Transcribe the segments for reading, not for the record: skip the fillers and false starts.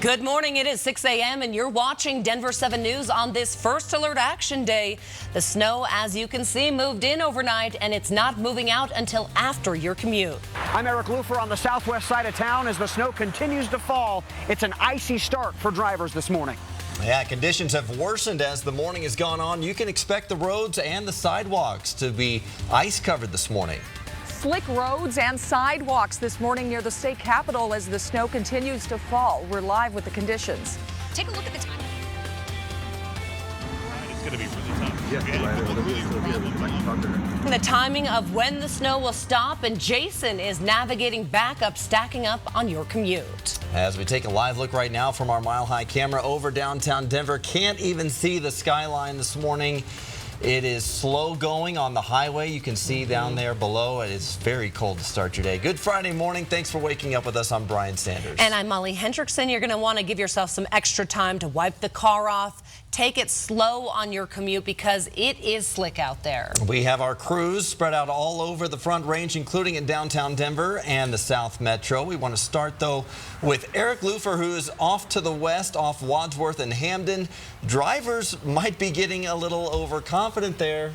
Good morning. It is 6 a.m. and you're watching Denver 7 News on this first alert action day. The snow, as you can see, moved in overnight and it's not moving out until after your commute. I'm Eric Lufer on the southwest side of town as the snow continues to fall. It's an icy start for drivers this morning. Yeah, conditions have worsened as the morning has gone on. You can expect the roads and the sidewalks to be ice covered this morning. Slick roads and sidewalks this morning near the state capitol as the snow continues to fall. We're live with the conditions. Take a look at the time. It's going to be really tough. The timing of when the snow will stop, and Jason is navigating back up, stacking up on your commute. As we take a live look right now from our mile-high camera over downtown Denver, can't even see the skyline this morning. It is slow going on the highway. You can see down there below. It is very cold to start your day. Good Friday morning. Thanks for waking up with us. I'm Brian Sanders. And I'm Molly Hendrickson. You're going to want to give yourself some extra time to wipe the car off. Take it slow on your commute because it is slick out there. We have our crews spread out all over the Front Range, including in downtown Denver and the South Metro. We want to start, though, with Eric Lufer, who is off to the west, off Wadsworth and Hamden. Drivers might be getting a little overconfident there.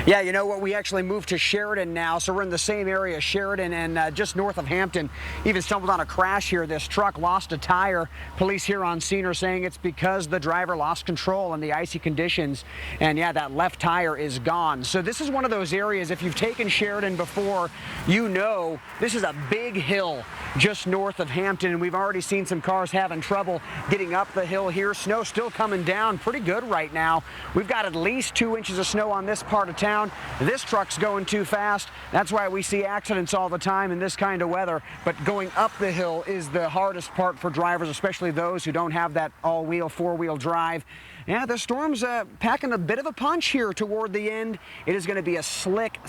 Yeah, you know what? We actually moved to Sheridan now, so we're in the same area, Sheridan, and just north of Hampton. Even stumbled on a crash here. This truck lost a tire. Police here on scene are saying it's because the driver lost control in the icy conditions. And yeah, that left tire is gone. So this is one of those areas, if you've taken Sheridan before, you know this is a big hill just north of Hampton. And we've already seen some cars having trouble getting up the hill here. Snow still coming down pretty good right now. We've got at least 2 inches of snow on this part of town. This truck's going too fast. That's why we see accidents all the time in this kind of weather. But going up the hill is the hardest part for drivers, especially those who don't have that all-wheel, four-wheel drive. Yeah, the storm's packing a bit of a punch here toward the end. It is going to be a slick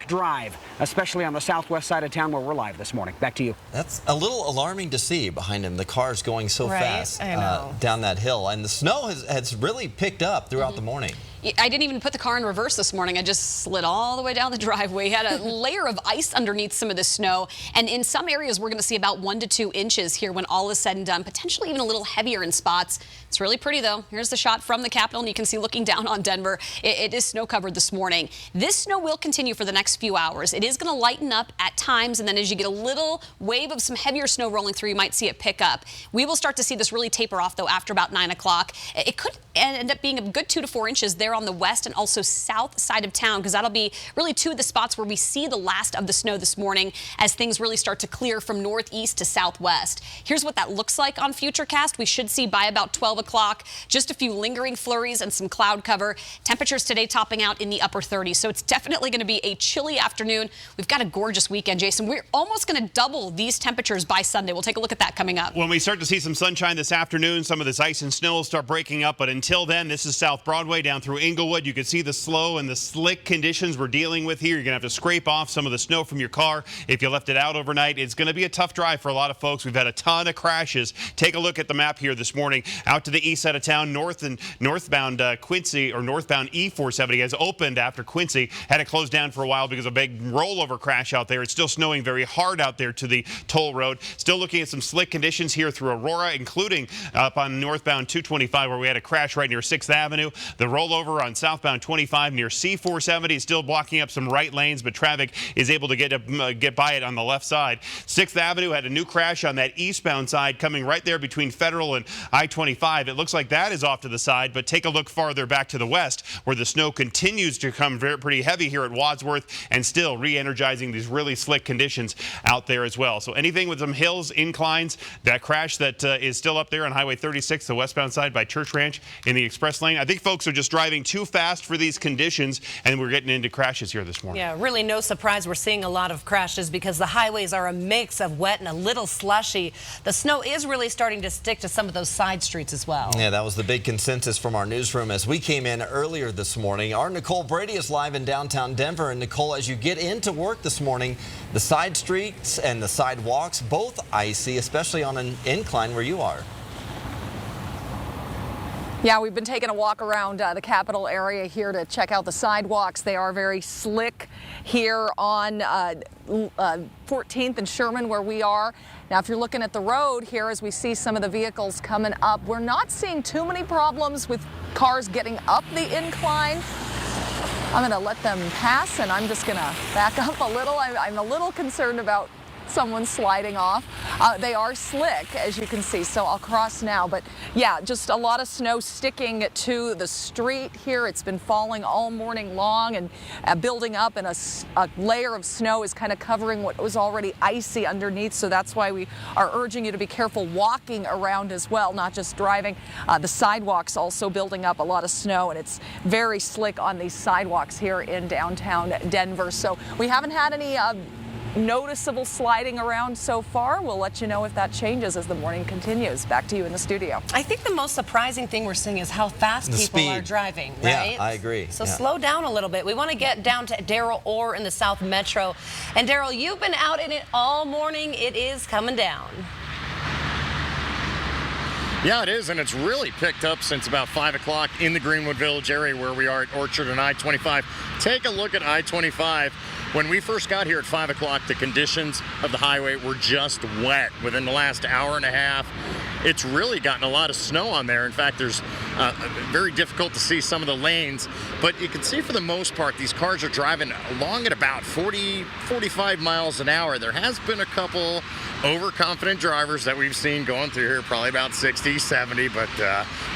drive, especially on the southwest side of town where we're live this morning. Back to you. That's a little alarming to see behind him. The car's going so fast down that hill. And the snow has really picked up throughout the morning. I didn't even put the car in reverse this morning. I just slid all the way down the driveway. Had a layer of ice underneath some of the snow. And in some areas, we're going to see about 1 to 2 inches here when all is said and done, potentially even a little heavier in spots. It's really pretty, though. Here's the shot from the Capitol, and you can see looking down on Denver. It is snow covered this morning. This snow will continue for the next few hours. It is going to lighten up at times, and then as you get a little wave of some heavier snow rolling through, you might see it pick up. We will start to see this really taper off, though, after about 9 o'clock. It could end up being a good 2 to 4 inches there on the west and also south side of town, because that'll be really two of the spots where we see the last of the snow this morning as things really start to clear from northeast to southwest. Here's what that looks like on Futurecast. We should see by about 12 o'clock just a few lingering flurries and some cloud cover. Temperatures today topping out in the upper 30s, so it's definitely going to be a chilly afternoon. We've got a gorgeous weekend, Jason. We're almost going to double these temperatures by Sunday. We'll take a look at that coming up. When we start to see some sunshine this afternoon, some of this ice and snow will start breaking up, but until then, this is South Broadway down through Inglewood. You can see the slow and the slick conditions we're dealing with here. You're going to have to scrape off some of the snow from your car if you left it out overnight. It's going to be a tough drive for a lot of folks. We've had a ton of crashes. Take a look at the map here this morning. Out to the east side of town, northbound Quincy, or northbound E470 has opened after Quincy. Had it closed down for a while because of a big rollover crash out there. It's still snowing very hard out there to the toll road. Still looking at some slick conditions here through Aurora, including up on northbound 225 where we had a crash right near 6th Avenue. The rollover on southbound 25 near C470 is still blocking up some right lanes, but traffic is able to get by it on the left side. 6th Avenue had a new crash on that eastbound side coming right there between Federal and I-25. It looks like that is off to the side, but take a look farther back to the west where the snow continues to come pretty heavy here at Wadsworth and still re-energizing these really slick conditions out there as well. So anything with some hills, inclines, that crash that is still up there on Highway 36, the westbound side by Church Ranch in the express lane. I think folks are just driving too fast for these conditions, and we're getting into crashes here this morning. Yeah, really no surprise we're seeing a lot of crashes because the highways are a mix of wet and a little slushy. The snow is really starting to stick to some of those side streets as well. Yeah, that was the big consensus from our newsroom as we came in earlier this morning. Our Nicole Brady is live in downtown Denver. And Nicole, as you get into work this morning, the side streets and the sidewalks, both icy, especially on an incline where you are. Yeah, we've been taking a walk around the Capitol area here to check out the sidewalks. They are very slick here on 14th and Sherman where we are. Now, if you're looking at the road here as we see some of the vehicles coming up, we're not seeing too many problems with cars getting up the incline. I'm going to let them pass, and I'm just going to back up a little. I'm a little concerned about someone sliding off. They are slick, as you can see, so I'll cross now. But yeah, just a lot of snow sticking to the street here. It's been falling all morning long and building up, and a layer of snow is kind of covering what was already icy underneath. So that's why we are urging you to be careful walking around as well, not just driving. The sidewalks also building up a lot of snow, and it's very slick on these sidewalks here in downtown Denver. So we haven't had any noticeable sliding around so far. We'll let you know if that changes as the morning continues. Back to you in the studio. I think the most surprising thing we're seeing is how fast people are driving, right? Yeah, I agree. So slow down a little bit. We want to get down to Daryl Orr in the South Metro. And Daryl, you've been out in it all morning. It is coming down. Yeah, it is, and it's really picked up since about 5 o'clock in the Greenwood Village area where we are at Orchard and I-25. Take a look at I-25. When we first got here at 5 o'clock, the conditions of the highway were just wet. Within the last hour and a half, it's really gotten a lot of snow on there. In fact, there's very difficult to see some of the lanes, but you can see for the most part, these cars are driving along at about 40, 45 miles an hour. There has been a couple overconfident drivers that we've seen going through here, probably about 60, 70, but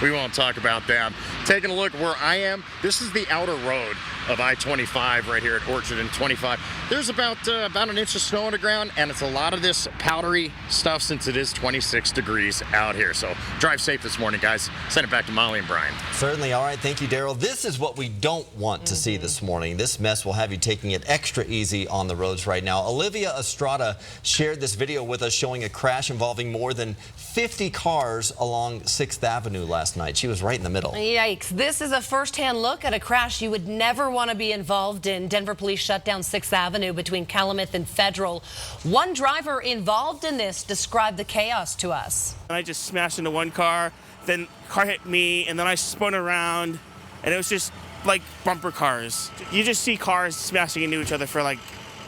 we won't talk about them. Taking a look where I am, this is the outer road of I-25 right here at Orchard and 25. There's about an inch of snow on the ground, and it's a lot of this powdery stuff since it is 26 degrees out here. So drive safe this morning, guys. Send it back to Molly and Brian. Certainly. All right. Thank you, Daryl. This is what we don't want to see this morning. This mess will have you taking it extra easy on the roads right now. Olivia Estrada shared this video with us showing a crash involving more than 50 cars along 6th Avenue last night. She was right in the middle. Yikes. This is a first-hand look at a crash you would never want to be involved in. Denver police shut down 6th Avenue between Calumet and Federal. One driver involved in this described the chaos to us. I just smashed into one car, then car hit me, and then I spun around, and it was just like bumper cars. You just see cars smashing into each other for like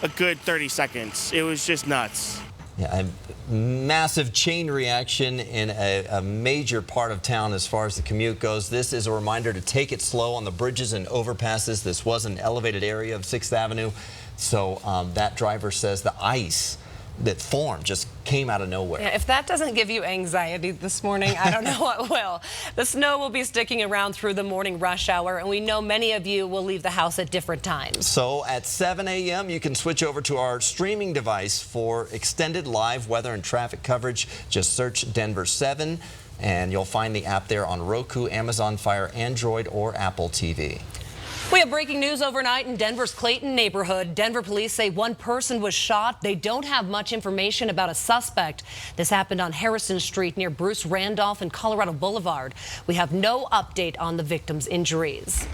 a good 30 seconds. It was just nuts. Yeah, a massive chain reaction in a major part of town as far as the commute goes. This is a reminder to take it slow on the bridges and overpasses. This was an elevated area of 6th Avenue, so that driver says the ice that formed just came out of nowhere. Yeah, if that doesn't give you anxiety this morning, I don't know what will. The snow will be sticking around through the morning rush hour, and we know many of you will leave the house at different times. So at 7 a.m., you can switch over to our streaming device for extended live weather and traffic coverage. Just search Denver 7, and you'll find the app there on Roku, Amazon Fire, Android, or Apple TV. We have breaking news overnight in Denver's Clayton neighborhood. Denver police say one person was shot. They don't have much information about a suspect. This happened on Harrison Street near Bruce Randolph and Colorado Boulevard. We have no update on the victim's injuries.